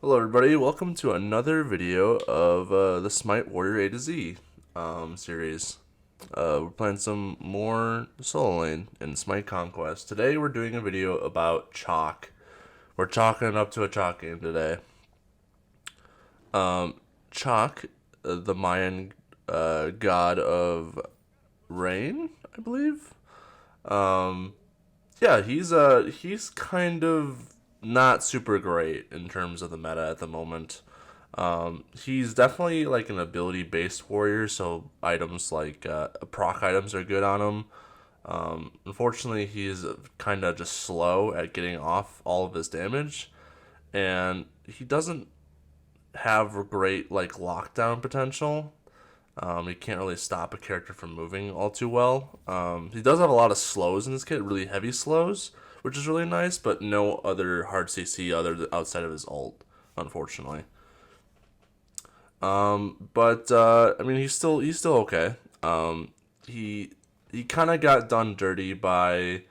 Hello everybody, welcome to another video of the Smite Warrior A to Z series. We're playing some more solo lane in Smite Conquest. Today we're doing a video about Chaac. We're chalking up to a Chaac game today. Chaac, the Mayan god of rain, I believe. Yeah, he's kind of not super great in terms of the meta at the moment. He's definitely like an ability-based warrior, so items like proc items are good on him. Unfortunately, he's kind of just slow at getting off all of his damage, and he doesn't have a great like lockdown potential. He can't really stop a character from moving all too well. He does have a lot of slows in this kit, really heavy slows, which is really nice, but no other hard CC outside of his ult, unfortunately. But I mean, he's still okay. He he kind of got done dirty by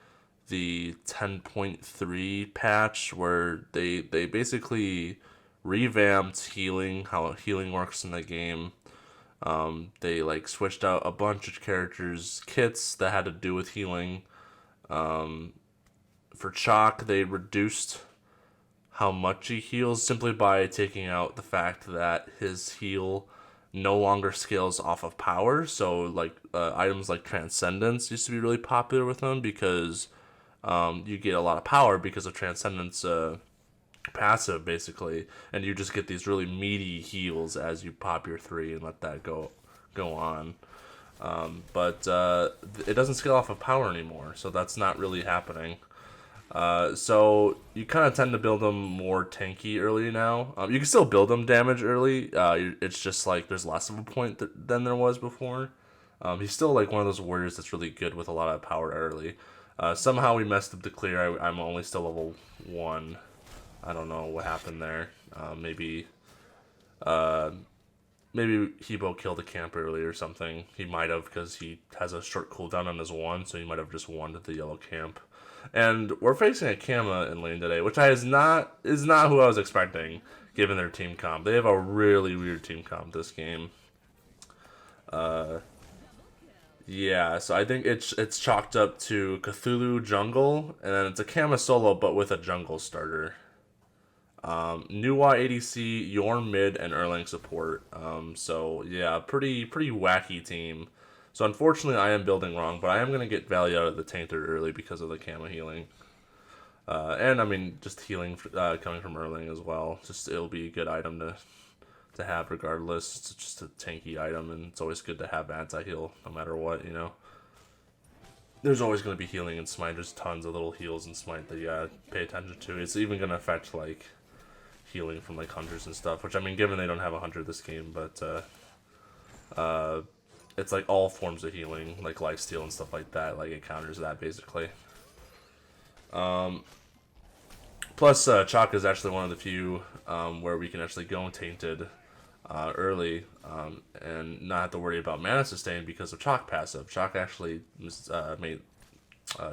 the 10.3 patch where they basically revamped healing, how healing works in the game. They like switched out a bunch of characters' kits that had to do with healing. For Chaac, they reduced how much he heals simply by taking out the fact that his heal no longer scales off of power. So like items like Transcendence used to be really popular with him because you get a lot of power because of Transcendence passive basically, and you just get these really meaty heals as you pop your 3 and let that go on. But it doesn't scale off of power anymore, so that's not really happening. So you kind of tend to build them more tanky early now. You can still build them damage early. It's just like there's less of a point than there was before. He's still like one of those warriors that's really good with a lot of power early. Somehow we messed up the clear. I'm only still level 1. I don't know what happened there. Maybe Hebo killed a camp early or something. He might have, because he has a short cooldown on his 1, so he might have just won the yellow camp. And we're facing a Kama in lane today, which is not who I was expecting, given their team comp. They have a really weird team comp this game. Yeah, so I think it's chalked up to Cthulhu jungle, and then it's a Kama solo, but with a jungle starter. Nuwa ADC, your mid, and Erlang support. So yeah, pretty wacky team. So unfortunately, I am building wrong, but I am gonna get value out of the Tainted early because of the camo healing. And I mean, just healing coming from Erlang as well. Just it'll be a good item to have regardless. It's just a tanky item, and it's always good to have anti-heal no matter what, you know. There's always going to be healing in Smite. There's tons of little heals in Smite that you gotta pay attention to. It's even going to affect like healing from like hunters and stuff, which I mean, given they don't have a hunter this game, but it's like all forms of healing, like lifesteal and stuff like that. Like it counters that basically. Plus, Chaac is actually one of the few where we can actually go tainted early and not have to worry about mana sustain because of Chaac passive. Chaac actually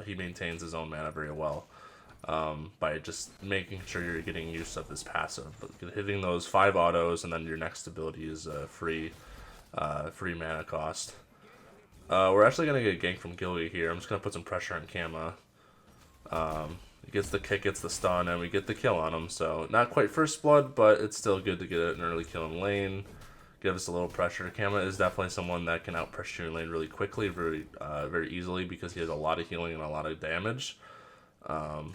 he maintains his own mana very well. By just making sure you're getting use of this passive. But hitting those 5 autos, and then your next ability is free mana cost. We're actually going to get ganked from Gilly here. I'm just going to put some pressure on Kama. He gets the kick, gets the stun, and we get the kill on him. So not quite first blood, but it's still good to get an early kill in lane. Give us a little pressure. Kama is definitely someone that can out pressure you in lane really quickly, very easily, because he has a lot of healing and a lot of damage. So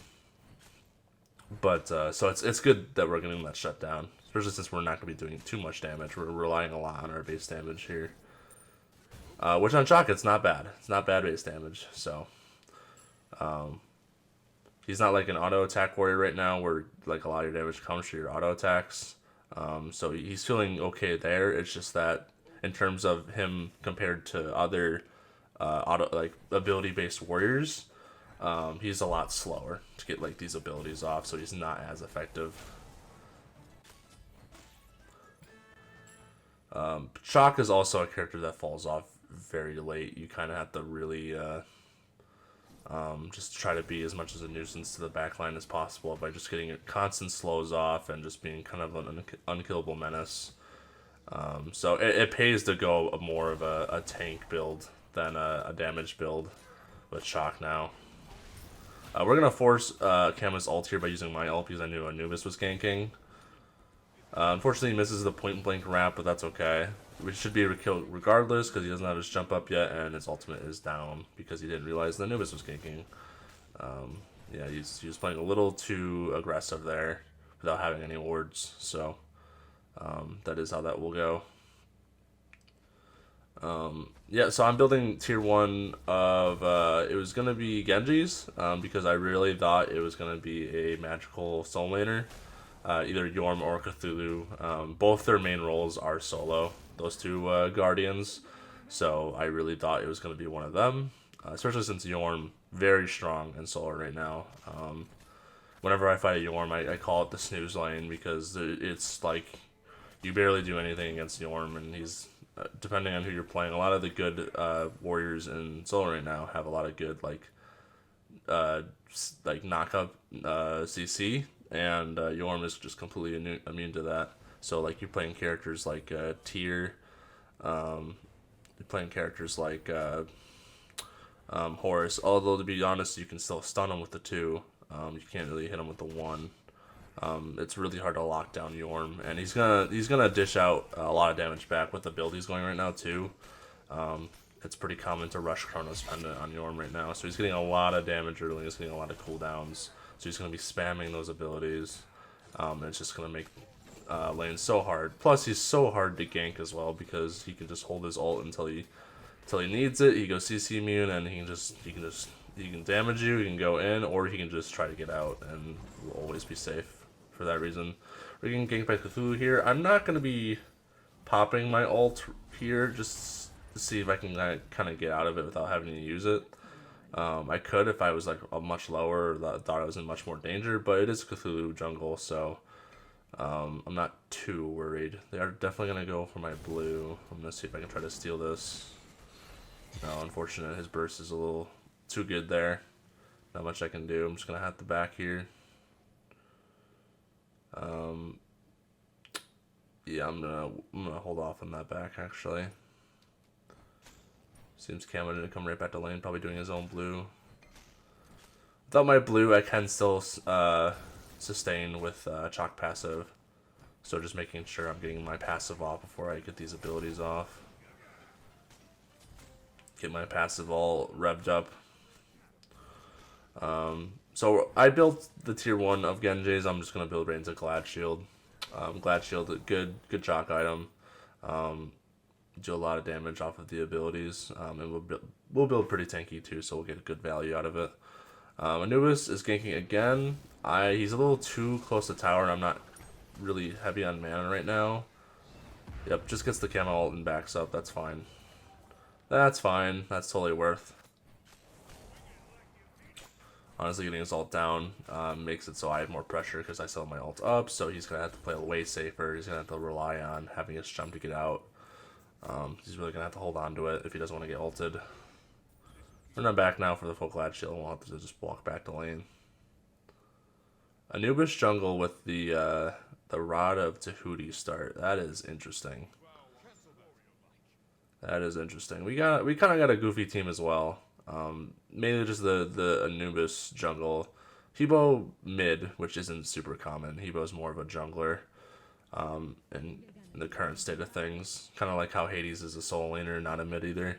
it's good that we're getting that shut down, especially since we're not going to be doing too much damage. We're relying a lot on our base damage here, which on Chaac it's not bad. It's not bad base damage. So he's not like an auto attack warrior right now, where like a lot of your damage comes from your auto attacks. So he's feeling okay there. It's just that in terms of him compared to other ability based warriors. He's a lot slower to get like these abilities off, so he's not as effective. Chaac is also a character that falls off very late. You kind of have to really just to try to be as much as a nuisance to the backline as possible by just getting constant slows off and just being kind of an unkillable menace. So it pays to go more of a tank build than a damage build with Chaac now. We're going to force Kama's ult here by using my ult because I knew Anubis was ganking. Unfortunately, he misses the point-blank wrap, but that's okay. We should be able to kill regardless because he doesn't have his jump up yet, and his ultimate is down because he didn't realize the Anubis was ganking. Yeah, he was playing a little too aggressive there without having any wards, so that is how that will go. Yeah, so I'm building tier 1 of, it was going to be Genji's, because I really thought it was going to be a magical soul laner, either Yorm or Cthulhu. Both their main roles are solo, those two Guardians, so I really thought it was going to be one of them, especially since Yorm, very strong in solo right now. Whenever I fight a Yorm, I call it the snooze lane, because it's like, you barely do anything against Yorm, and he's... depending on who you're playing, a lot of the good warriors in solo right now have a lot of good like knock up CC, and Yorm is just completely immune to that. So like you're playing characters like Tyr, you're playing characters like Horus. Although to be honest, you can still stun him with the 2. You can't really hit him with the 1. It's really hard to lock down Yorm, and he's gonna dish out a lot of damage back with the build he's going right now too. It's pretty common to rush Chronos Pendant on Yorm right now, so he's getting a lot of damage early. He's getting a lot of cooldowns, so he's gonna be spamming those abilities. And it's just gonna make lane so hard. Plus, he's so hard to gank as well because he can just hold his ult until he needs it. He goes CC immune, and he can damage you. He can go in, or he can just try to get out, and will always be safe. For that reason, we're getting ganked by Cthulhu here. I'm not going to be popping my ult here just to see if I can kind of get out of it without having to use it. I could if I was like a much lower or thought I was in much more danger, but it is Cthulhu jungle, so I'm not too worried. They are definitely going to go for my blue. I'm going to see if I can try to steal this. No, unfortunate. His burst is a little too good there. Not much I can do. I'm just going to have to back here. Yeah, I'm gonna hold off on that back actually. Seems Camo didn't come right back to lane, probably doing his own blue. Without my blue, I can still sustain with Chaac passive. So just making sure I'm getting my passive off before I get these abilities off. Get my passive all revved up. So I built the tier 1 of Genji's. I'm just gonna build right into Glad Shield. Glad Shield, good Chaac item. Do a lot of damage off of the abilities, and we'll build pretty tanky too, so we'll get a good value out of it. Anubis is ganking again. He's a little too close to tower, and I'm not really heavy on mana right now. Yep, just gets the camo ult and backs up. That's fine. That's fine. That's totally worth. Honestly, getting his ult down makes it so I have more pressure because I still have my ult up, so he's going to have to play way safer. He's going to have to rely on having his jump to get out. He's really going to have to hold on to it if he doesn't want to get ulted. We're not back now for the full Glad Shield. We'll have to just walk back to lane. Anubis jungle with the Rod of Tahuti start. That is interesting. That is interesting. We kind of got a goofy team as well. Mainly just the Anubis jungle. Hebo mid, which isn't super common. Hebo's more of a jungler in the current state of things. Kind of like how Hades is a solo laner, not a mid either.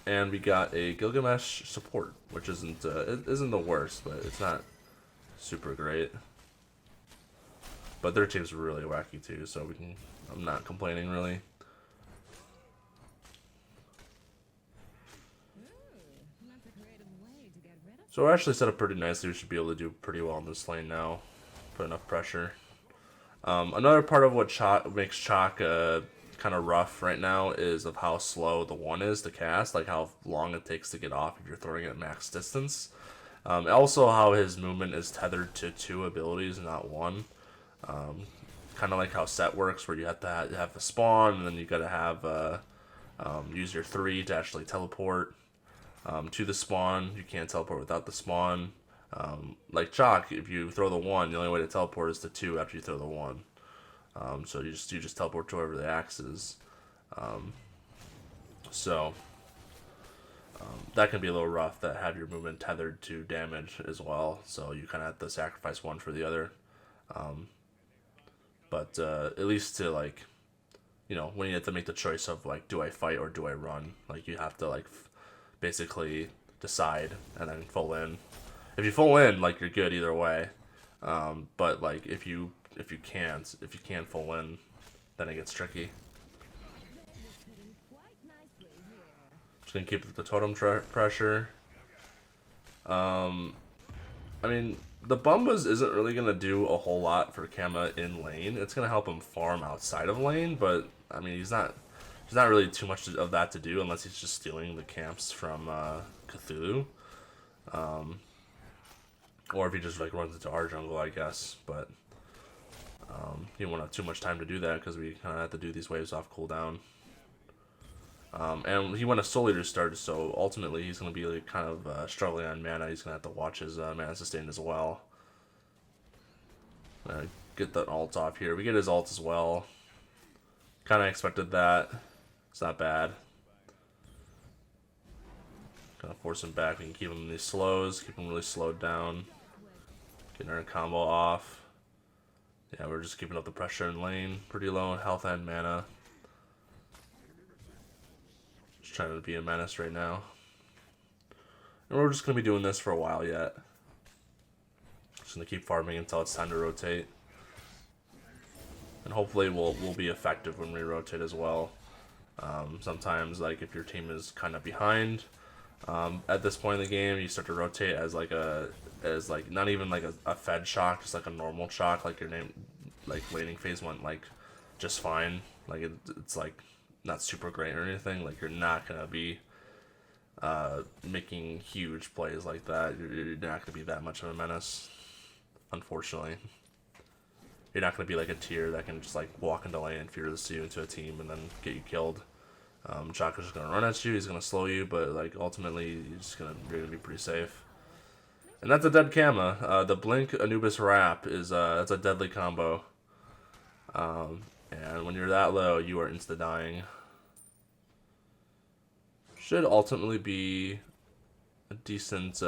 And we got a Gilgamesh support, which isn't the worst, but it's not super great. But their team's really wacky too, so I'm not complaining really. So we're actually set up pretty nicely. We should be able to do pretty well in this lane now. Put enough pressure. Another part of what makes Chaac kind of rough right now is of how slow the 1 is to cast, like how long it takes to get off if you're throwing it at max distance. Also how his movement is tethered to 2 abilities, not 1. Kind of like how set works, where you have to have a spawn, and then you gotta have use your 3 to actually teleport. to the spawn. You can't teleport without the spawn. Like Chaac, if you throw the 1, the only way to teleport is to 2 after you throw the 1. So you just teleport to wherever the axe is. So that can be a little rough, that have your movement tethered to damage as well. So you kind of have to sacrifice one for the other. But at least to like, you know, when you have to make the choice of like, do I fight or do I run? Like you have to like basically decide and then full in. If you full in, like you're good either way. But like if you can't full in, then it gets tricky. Just gonna keep the totem pressure. I mean, the Bumbas isn't really gonna do a whole lot for Kama in lane. It's gonna help him farm outside of lane, but I mean, he's not really too much of that to do unless he's just stealing the camps from Cthulhu. Or if he just like runs into our jungle, I guess. But he won't have too much time to do that because we kind of have to do these waves off cooldown. And he went a Soul Eater start, so ultimately he's going to be like kind of struggling on mana. He's going to have to watch his mana sustain as well. Get that ult off here. We get his ult as well. Kind of expected that. It's not bad. Gonna force him back. We can keep him in these slows, keep him really slowed down. Getting our combo off. Yeah, we're just keeping up the pressure in lane. Pretty low in health and mana. Just trying to be a menace right now. And we're just gonna be doing this for a while yet. Just gonna keep farming until it's time to rotate. And hopefully we'll be effective when we rotate as well. Sometimes like if your team is kind of behind, at this point in the game, you start to rotate as like not even like a fed Chaac, just like a normal Chaac. Like your name, like laning phase went like just fine. Like it's like not super great or anything. Like you're not gonna be making huge plays like that. You're not gonna be that much of a menace, unfortunately. You're not gonna be like a tier that can just like walk into lane and fearless you into a team and then get you killed. Chaac is just gonna run at you, he's gonna slow you, but like ultimately you're gonna be pretty safe. And that's a dead Kama. The Blink Anubis Wrap is that's a deadly combo. And when you're that low, you are insta dying. Should ultimately be a decent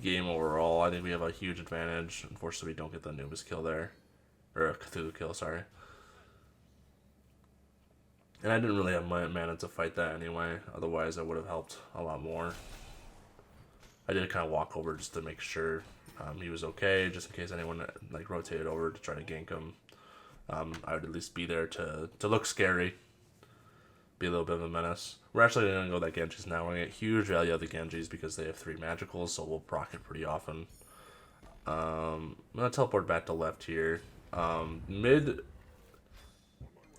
game overall. I think we have a huge advantage. Unfortunately, we don't get the Anubis kill there, or a Cthulhu kill. Sorry. And I didn't really have my mana to fight that anyway. Otherwise, I would have helped a lot more. I did kind of walk over just to make sure he was okay, just in case anyone like rotated over to try to gank him. I would at least be there to look scary, be a little bit of a menace. We're actually going to go that Genji's now. We're going to get huge value out of the Genjis because they have 3 magicals, so we'll proc it pretty often. I'm going to teleport back to left here. Mid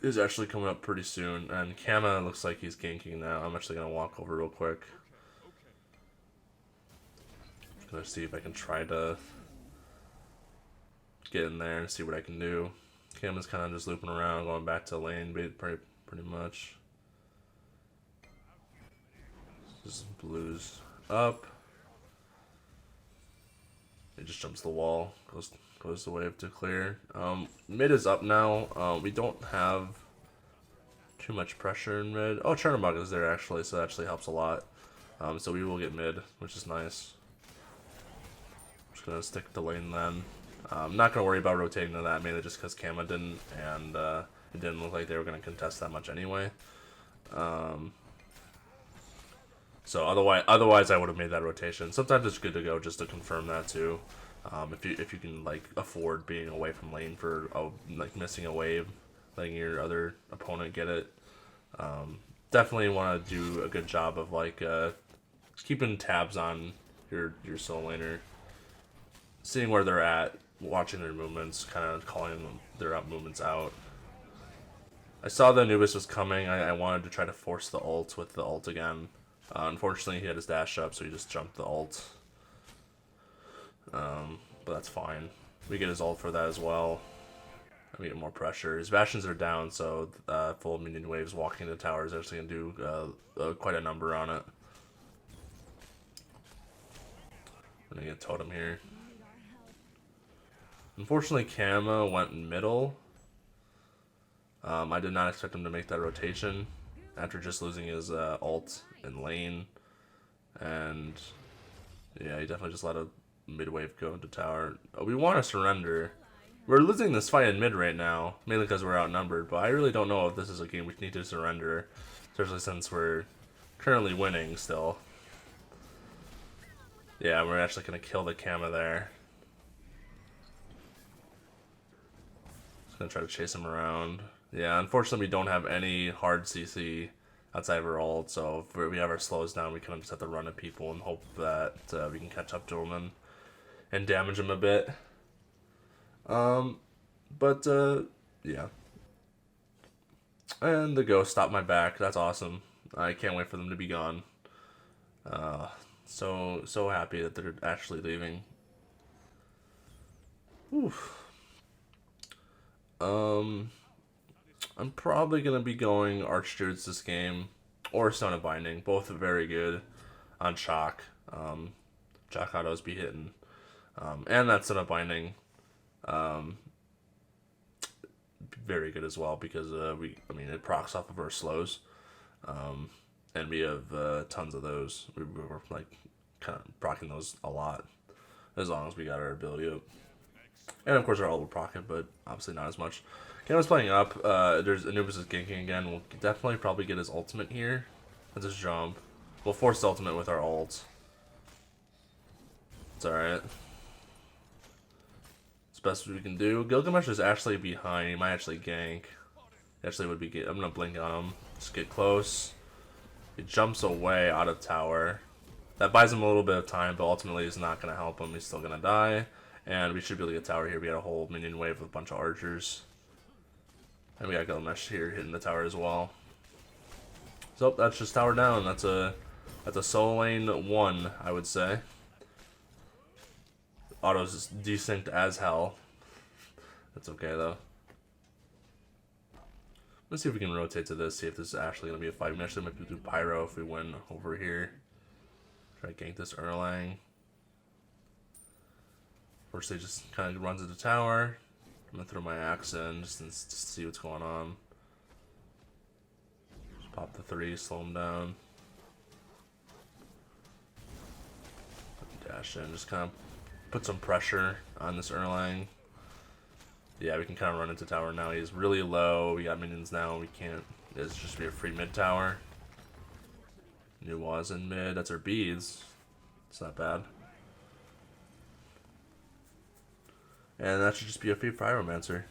is actually coming up pretty soon, and Kama looks like he's ganking now. I'm actually going to walk over real quick. Just going to see if I can try to get in there and see what I can do. Kama's kind of just looping around, going back to lane pretty much. Just blues up. He just jumps the wall, goes the wave to clear. Mid is up now. We don't have too much pressure in mid. Oh, Chernobog is there actually, so that actually helps a lot. So we will get mid, which is nice. Just gonna stick to lane then. I'm not gonna worry about rotating to that, mainly just because Kama didn't, and it didn't look like they were gonna contest that much anyway. So otherwise I would have made that rotation. Sometimes it's good to go just to confirm that too. If you can like afford being away from lane for like missing a wave, letting your other opponent get it. Definitely want to do a good job of like keeping tabs on your solo laner, seeing where they're at, watching their movements, kind of calling their movements out. I saw the Anubis was coming. I wanted to try to force the ult with the ult again. Unfortunately, he had his dash up, so he just jumped the ult. But that's fine. We get his ult for that as well. We get more pressure. His Bastions are down, so full minion waves walking the tower is actually going to do quite a number on it. We're gonna get totem here. Unfortunately, Kama went middle. I did not expect him to make that rotation after just losing his ult in lane. And yeah, he definitely just let a mid-wave go into tower. We want to surrender. We're losing this fight in mid right now, mainly because we're outnumbered, but I really don't know if this is a game we need to surrender, especially since we're currently winning still. Yeah, we're actually going to kill the Kama there. Just going to try to chase him around. Yeah, unfortunately we don't have any hard CC outside of our ult, so if we have our slows down, we kind of just have to run at people and hope that we can catch up to them and damage them a bit. Yeah. And the ghost stopped my back. That's awesome. I can't wait for them to be gone. So happy that they're actually leaving. Oof. I'm probably gonna be going Archdruids this game, or Stone of Binding. Both are very good on Chaac. Chaac autos be hitting, and that Stone of Binding, very good as well because it procs off of our slows, and we have tons of those. We were like kind of proccing those a lot, as long as we got our ability up. And of course our ult will proc it, but obviously not as much. Kama's playing up. There's Anubis is ganking again. We'll definitely probably get his ultimate here. Let's just jump. We'll force the ultimate with our ult. It's alright. It's best we can do. Gilgamesh is actually behind. He might actually gank. He actually would be good. I'm gonna blink on him. Just get close. He jumps away out of tower. That buys him a little bit of time, but ultimately it's not gonna help him. He's still gonna die. And we should be able to get tower here. We got a whole minion wave with a bunch of archers. And we got Gilgamesh here hitting the tower as well. So that's just tower down. That's a solo lane 1, I would say. Auto's is desynced as hell. That's okay though. Let's see if we can rotate to this, see if this is actually gonna be a fight. We actually might do Pyro if we win over here. Try to gank this Erlang. First they just kind of runs into tower. I'm gonna throw my axe in just to see what's going on. Just pop the 3, slow him down. Dash in, just kind of put some pressure on this Erlang. Yeah, we can kind of run into tower now. He's really low. We got minions now. We can't. It's just be a free mid tower. New was in mid. That's our beads. It's not bad. And that should just be a free Pyromancer.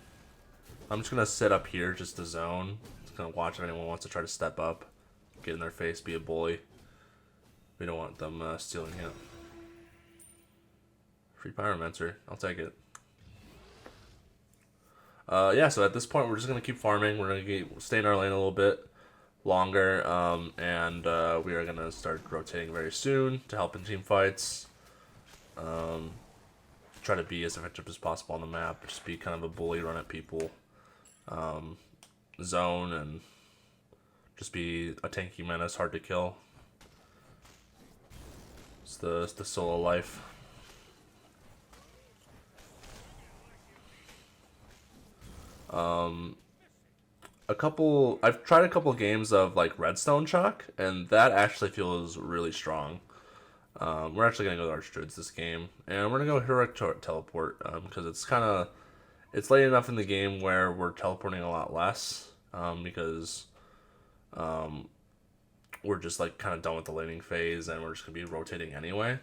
I'm just gonna sit up here just to zone. Just gonna watch if anyone wants to try to step up, get in their face, be a bully. We don't want them stealing him. Free Pyromancer. I'll take it. Yeah, so at this point we're just gonna keep farming. We're gonna stay in our lane a little bit longer, and we are gonna start rotating very soon to help in team fights. Try to be as effective as possible on the map. Just be kind of a bully, run at people, zone, and just be a tanky menace, hard to kill. It's the solo life. I've tried a couple games of like Redstone Chaac, and that actually feels really strong. We're actually gonna go to Archdruids this game, and we're gonna go Heroic Teleport because it's late enough in the game where we're teleporting a lot less because we're just like kind of done with the laning phase, and we're just gonna be rotating anyway.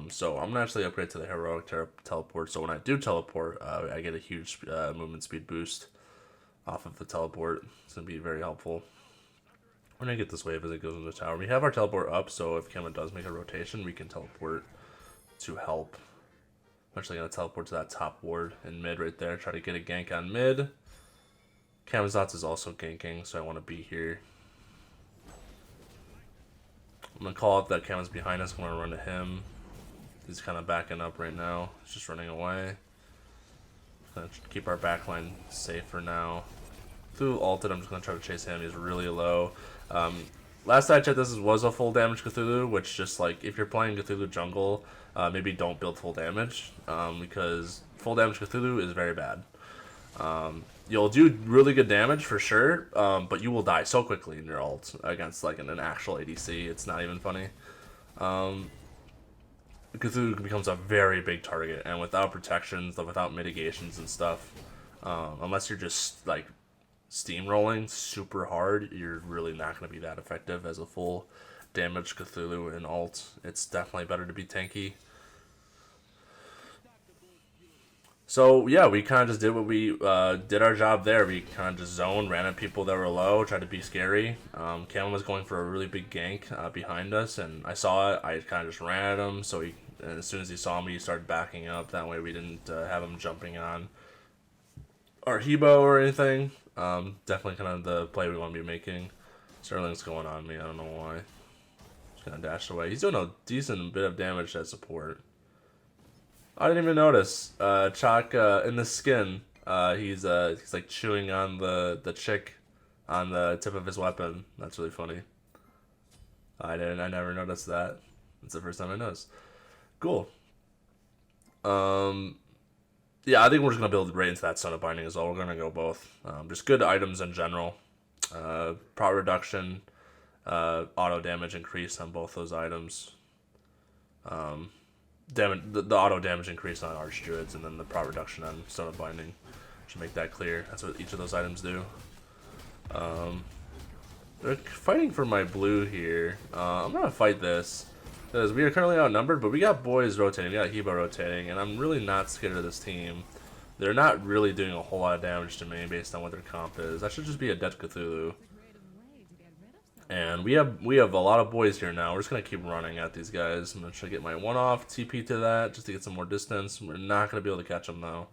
So I'm gonna actually upgrade to the Heroic Teleport. So when I do teleport, I get a huge movement speed boost off of the teleport. It's gonna be very helpful. We're gonna get this wave as it goes into the tower. We have our teleport up, so if Kama does make a rotation, we can teleport to help. I'm actually gonna teleport to that top ward in mid right there. Try to get a gank on mid. Kamazotz is also ganking, so I want to be here. I'm gonna call out that Kama's behind us. I'm gonna run to him. He's kind of backing up right now. He's just running away. Gonna keep our backline safe for now. Through ulted, I'm just gonna try to chase him. He's really low. Last I checked, this was a full damage Cthulhu, which just like if you're playing Cthulhu jungle, maybe don't build full damage because full damage Cthulhu is very bad. You'll do really good damage for sure, but you will die so quickly in your ult against like an actual ADC. It's not even funny. Cthulhu becomes a very big target, and without protections, without mitigations and stuff, unless you're just like steamrolling super hard, you're really not going to be that effective as a full damage Cthulhu in ult. It's definitely better to be tanky. So yeah, we kind of just did what we did our job there. We kind of just zoned, ran at people that were low, tried to be scary. Cam was going for a really big gank behind us, and I saw it. I kind of just ran at him. So and as soon as he saw me, he started backing up. That way, we didn't have him jumping on our Hebo or anything. Definitely kind of the play we want to be making. Sterling's going on me. I don't know why. Just gonna dash away. He's doing a decent bit of damage as support. I didn't even notice. Chaac in the skin. He's like chewing on the chick on the tip of his weapon. That's really funny. I never noticed that. It's the first time I noticed. Cool. Yeah, I think we're just gonna build right into that Son of Binding as well. We're gonna go both. Just good items in general. Prot reduction, auto damage increase on both those items. The auto damage increase on Arch Druids, and then the prot reduction on Stone of Binding. Should make that clear. That's what each of those items do. They're fighting for my blue here. I'm gonna fight this because we are currently outnumbered, but we got boys rotating, we got Hebo rotating, and I'm really not scared of this team. They're not really doing a whole lot of damage to me based on what their comp is. That should just be a dead Cthulhu. And we have a lot of boys here now. We're just gonna keep running at these guys. I'm gonna try to get my one off, TP to that, just to get some more distance. We're not gonna be able to catch them though.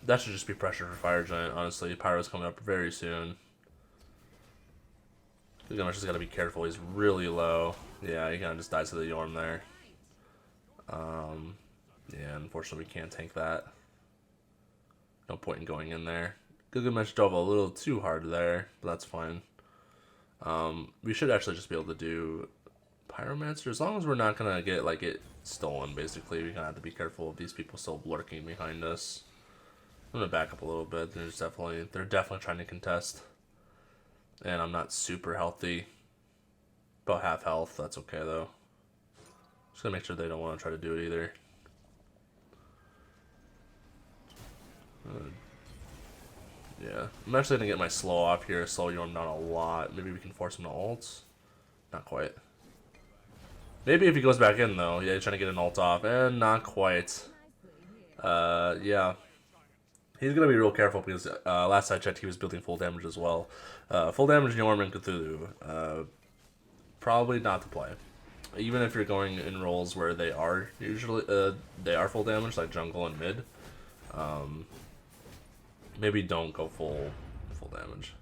That should just be pressure for Fire Giant, honestly. Pyro's coming up very soon. Gilgamesh just gotta be careful, he's really low. Yeah, he kinda just dies to the Yorm there. Yeah, unfortunately we can't tank that. No point in going in there. Gilgamesh dove a little too hard there, but that's fine. We should actually just be able to do Pyromancer, as long as we're not gonna get like it stolen. Basically, we kind of have to be careful of these people still lurking behind us. I'm gonna back up a little bit. They're definitely trying to contest, and I'm not super healthy. About half health. That's okay though. Just gonna make sure they don't want to try to do it either. Yeah, I'm actually gonna get my slow off here. Slow Yorm down a lot. Maybe we can force him to ult. Not quite. Maybe if he goes back in though. Yeah, he's trying to get an ult off, and not quite. Yeah. He's gonna be real careful because last I checked, he was building full damage as well. Full damage Yorm and Cthulhu. Probably not to play. Even if you're going in roles where they are usually they are full damage, like jungle and mid. Maybe don't go full damage.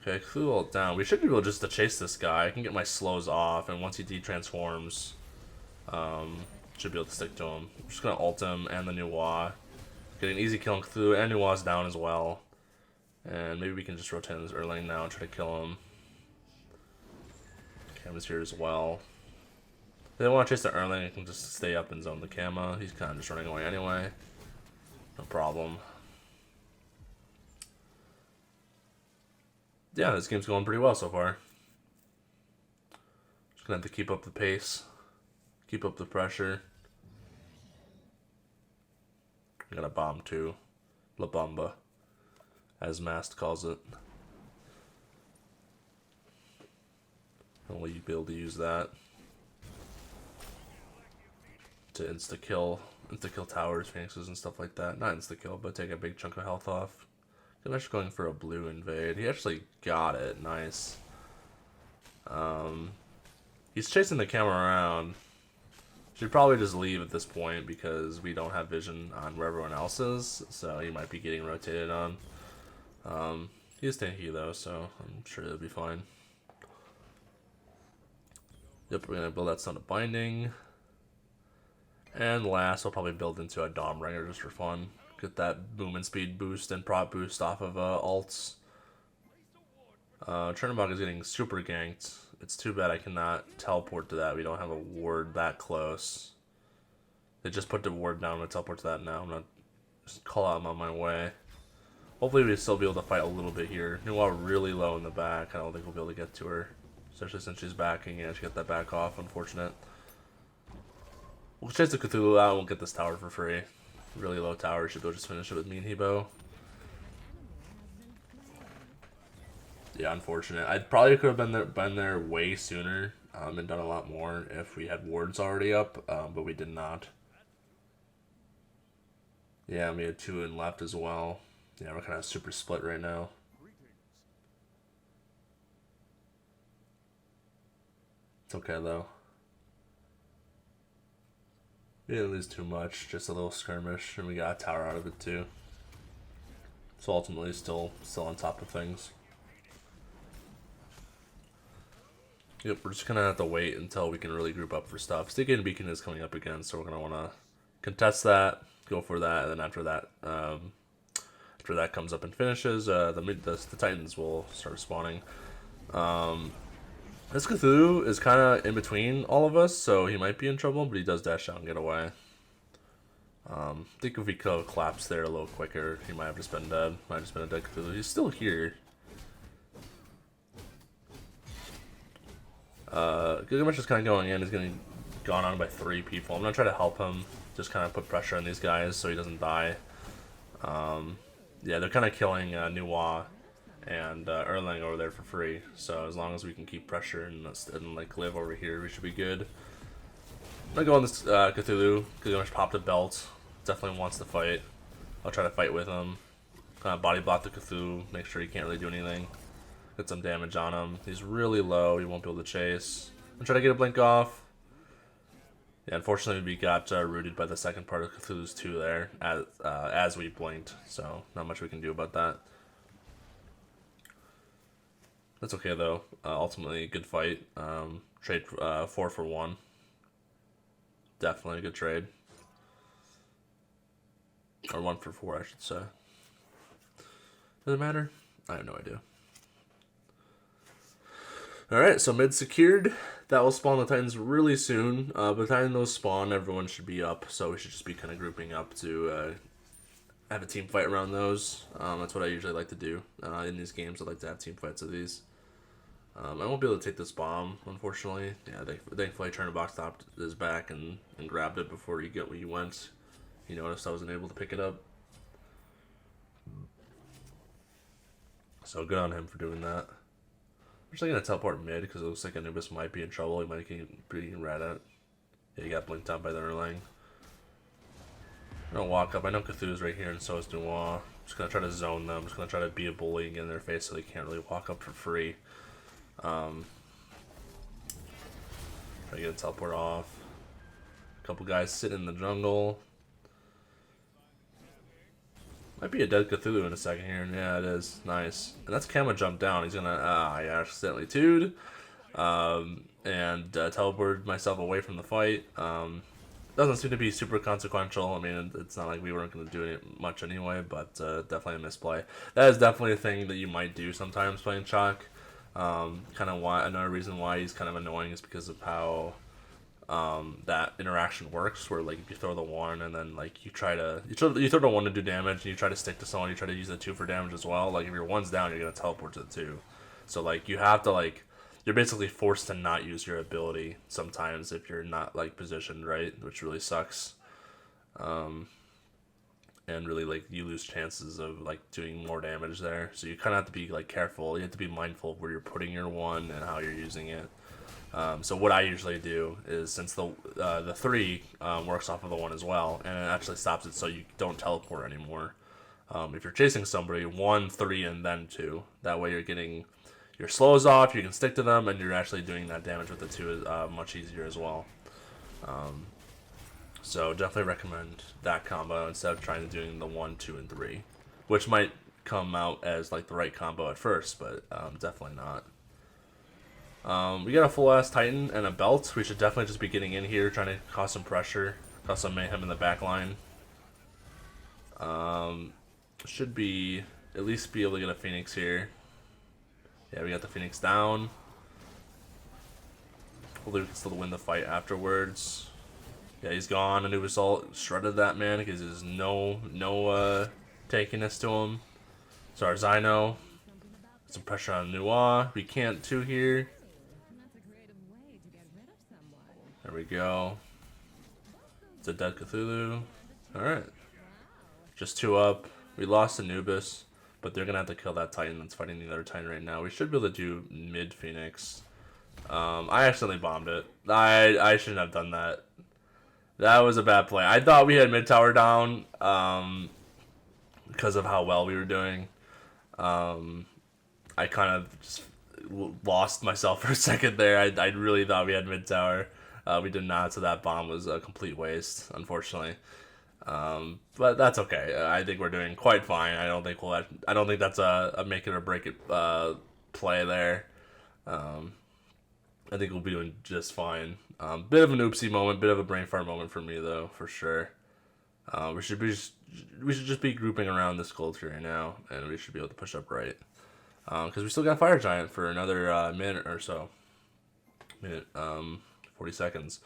Okay, Cthulhu ult down. We should be able just to chase this guy. I can get my slows off, and once he de-transforms, should be able to stick to him. I'm just gonna ult him and the Nuwa. Get an easy kill on Cthulhu, and Nuwa's down as well. And maybe we can just rotate in this early now and try to kill him. Kama's here as well. If they want to chase the Erling, I can just stay up and zone the Kama. He's kind of just running away anyway. No problem. Yeah, this game's going pretty well so far. Just gonna have to keep up the pace. Keep up the pressure. I got a bomb too. La Bomba, as Mast calls it. Only you be able to use that to insta-kill towers, phoenixes, and stuff like that. Not insta-kill, but take a big chunk of health off. I'm actually going for a blue invade. He actually got it. Nice. He's chasing the camera around. Should probably just leave at this point because we don't have vision on where everyone else is, so he might be getting rotated on. He's tanky though, so I'm sure it'll be fine. Yep, we're gonna build that Son of Binding. And last, we'll probably build into a Dom Ringer just for fun. Get that movement speed boost and prot boost off of ults. Chernobog is getting super ganked. It's too bad I cannot teleport to that. We don't have a ward that close. They just put the ward down. I'm gonna teleport to that now. I'm gonna just call out I'm on my way. Hopefully we still be able to fight a little bit here. Nuwa really low in the back. I don't think we'll be able to get to her. Especially since she's backing. Yeah, she got that back off. Unfortunate. We'll chase the Cthulhu out and we'll get this tower for free. Really low tower. Should go just finish it with me and Hebo. Yeah, unfortunate. I probably could have been there way sooner and done a lot more if we had wards already up, but we did not. Yeah, we had 2 in left as well. Yeah, we're kind of super split right now. It's okay though. We didn't lose too much, just a little skirmish, and we got a tower out of it too. So ultimately, still on top of things. Yep, we're just gonna have to wait until we can really group up for stuff. Stick-in Beacon is coming up again, so we're gonna want to contest that, go for that, and then after that comes up and finishes, the Titans will start spawning. This Cthulhu is kind of in between all of us, so he might be in trouble, but he does dash out and get away. I think if he could have collapsed there a little quicker, he might have just been dead. Might have just been a dead Cthulhu. He's still here. Gilgamesh is kind of going in. He's getting gone on by 3 people. I'm going to try to help him. Just kind of put pressure on these guys so he doesn't die. Yeah, they're kind of killing Nuwa and Erlang over there for free. So as long as we can keep pressure and like live over here, we should be good. I'm going to go on this Cthulhu. Gilgamesh popped a belt. Definitely wants to fight. I'll try to fight with him. Kind of body block the Cthulhu. Make sure he can't really do anything. Get some damage on him. He's really low. He won't be able to chase. I'm trying to get a blink off. Yeah, unfortunately we got rooted by the second part of Cthulhu's 2 there as we blinked. So not much we can do about that. That's okay though. Ultimately, good fight. Trade 4 for 1. Definitely a good trade. Or 1 for 4, I should say. Does it matter? I have no idea. Alright, so mid secured. That will spawn the Titans really soon. By the time those spawn, everyone should be up. So we should just be kind of grouping up to have a team fight around those. That's what I usually like to do in these games. I like to have team fights of these. I won't be able to take this bomb, unfortunately. Yeah, thankfully Chernobog stopped his back and grabbed it before he went. He noticed I wasn't able to pick it up. So good on him for doing that. I'm just going to teleport mid because it looks like Anubis might be in trouble. He might get pretty rat at. Yeah, he got blinked out by the Erlang. I'm going to walk up. I know Cthulhu's right here and so is Nuwa. I'm just going to try to zone them. I'm just going to try to be a bully and get in their face so they can't really walk up for free. Try to get a teleport off. A couple guys sit in the jungle. Might be a dead Cthulhu in a second here. Yeah, it is. Nice. And that's Kama jump down. He's gonna, I accidentally 2'd. And teleported myself away from the fight. Doesn't seem to be super consequential. I mean, it's not like we weren't going to do it much anyway, but definitely a misplay. That is definitely a thing that you might do sometimes playing Chaac. Kind of why another reason why he's kind of annoying is because of how that interaction works, where like if you throw the 1 and then like you throw the 1 to do damage and you try to stick to someone, you try to use the 2 for damage as well. Like if your 1's down, you're gonna teleport to the 2. So like you have to like you're basically forced to not use your ability sometimes if you're not like positioned right, which really sucks. And really like you lose chances of like doing more damage there. So you kind of have to be like careful. You have to be mindful of where you're putting your 1 and how you're using it. So what I usually do is, since the 3 works off of the 1 as well, and it actually stops it so you don't teleport anymore. If you're chasing somebody, 1, 3, and then 2. That way you're getting your slows off, you can stick to them, and you're actually doing that damage with the 2 much easier as well. So definitely recommend that combo instead of trying to doing the 1, 2, and 3, which might come out as like the right combo at first, but definitely not. We got a full ass Titan and a belt. We should definitely just be getting in here, trying to cause some pressure, cause some mayhem in the back line. Should be at least be able to get a Phoenix here. Yeah, we got the Phoenix down. Hopefully we can still win the fight afterwards. Yeah, he's gone. A new assault shredded that man because there's no taking this to him. So our Zyno, some pressure on Nuwa. We can't 2 here. There we go. It's a dead Cthulhu. Alright. Just 2 up. We lost Anubis, but they're gonna have to kill that Titan that's fighting the other Titan right now. We should be able to do mid Phoenix. I accidentally bombed it. I shouldn't have done that. That was a bad play. I thought we had mid tower down because of how well we were doing. I kind of just lost myself for a second there. I really thought we had mid tower. We did not, so that bomb was a complete waste, unfortunately. But that's okay. I think we're doing quite fine. I don't think I don't think that's a make it or break it play there. I think we'll be doing just fine. Bit of an oopsie moment, bit of a brain fart moment for me though, for sure. We should just be grouping around this gold tree right now, and we should be able to push up right. Because we still got Fire Giant for another minute or so. 40 seconds.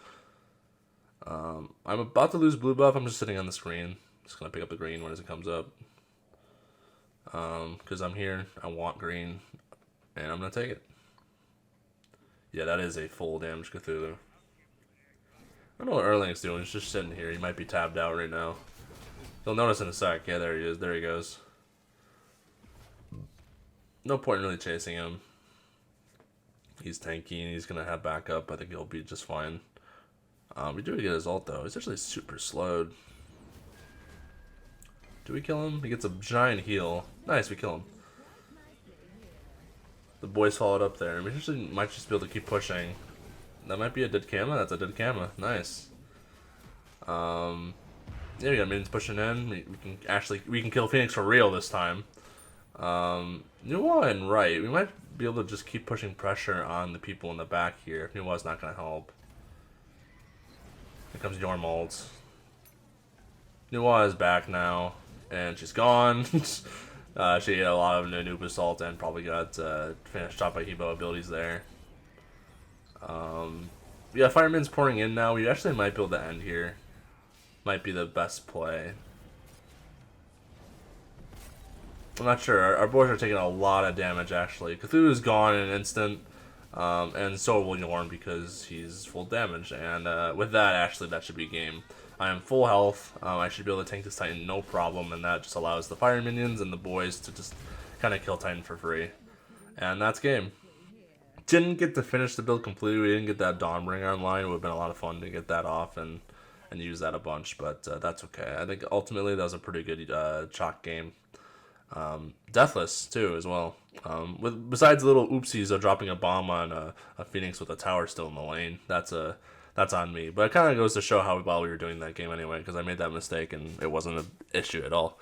I'm about to lose blue buff. I'm just sitting on the screen. Just gonna pick up the green when it comes up. Because I'm here. I want green, and I'm gonna take it. Yeah, that is a full damage Cthulhu. I don't know what Erling's doing. He's just sitting here. He might be tabbed out right now. You'll notice in a sec. Yeah, there he is. There he goes. No point in really chasing him. He's tanky and he's going to have backup. I think he'll be just fine. We do get his ult though. He's actually super slowed. Do we kill him? He gets a giant heal. Nice, we kill him. The boys followed up there. We actually might just be able to keep pushing. That might be a dead Kama. That's a dead Kama. Nice. Yeah, we got minions pushing in. We can kill Phoenix for real this time. Nuwa and right. We might be able to just keep pushing pressure on the people in the back here. If Nuwa's not gonna help. Here comes Yormold. Nuwa is back now, and she's gone. She had a lot of noob assault and probably got finished off by Hebo abilities there. Yeah, Fireman's pouring in now. We actually might be able to end here. Might be the best play. I'm not sure. Our boys are taking a lot of damage, actually. Cthulhu's gone in an instant, and so will Yorn because he's full damage. And with that, actually, that should be game. I am full health. I should be able to tank this Titan no problem, and that just allows the fire minions and the boys to just kind of kill Titan for free. And that's game. Didn't get to finish the build completely. We didn't get that Dawnbringer online. It would have been a lot of fun to get that off and use that a bunch, but that's okay. I think ultimately that was a pretty good Chaac game. Deathless too as well. Besides the little oopsies of dropping a bomb on a Phoenix with a tower still in the lane, that's on me. But it kind of goes to show how well we were doing that game anyway, because I made that mistake and it wasn't an issue at all.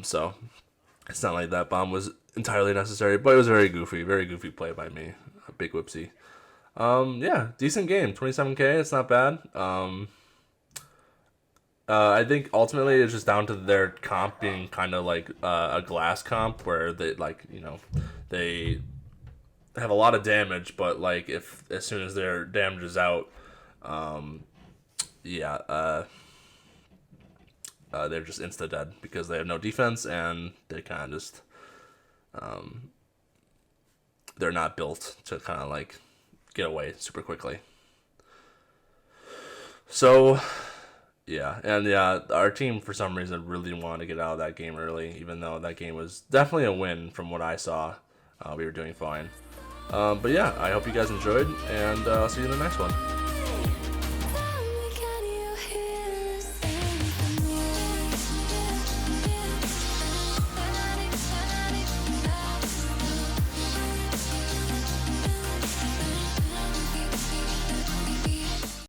So it's not like that bomb was entirely necessary, but it was very goofy play by me. A big whoopsie. Yeah, decent game. 27k. It's not bad. I think ultimately it's just down to their comp being kind of like a glass comp where they they have a lot of damage, but like as soon as their damage is out, they're just insta dead because they have no defense and they kind of just they're not built to kind of like get away super quickly. So. Yeah, and our team for some reason really wanted to get out of that game early, even though that game was definitely a win from what I saw. We were doing fine. But yeah, I hope you guys enjoyed, and I'll see you in the next one.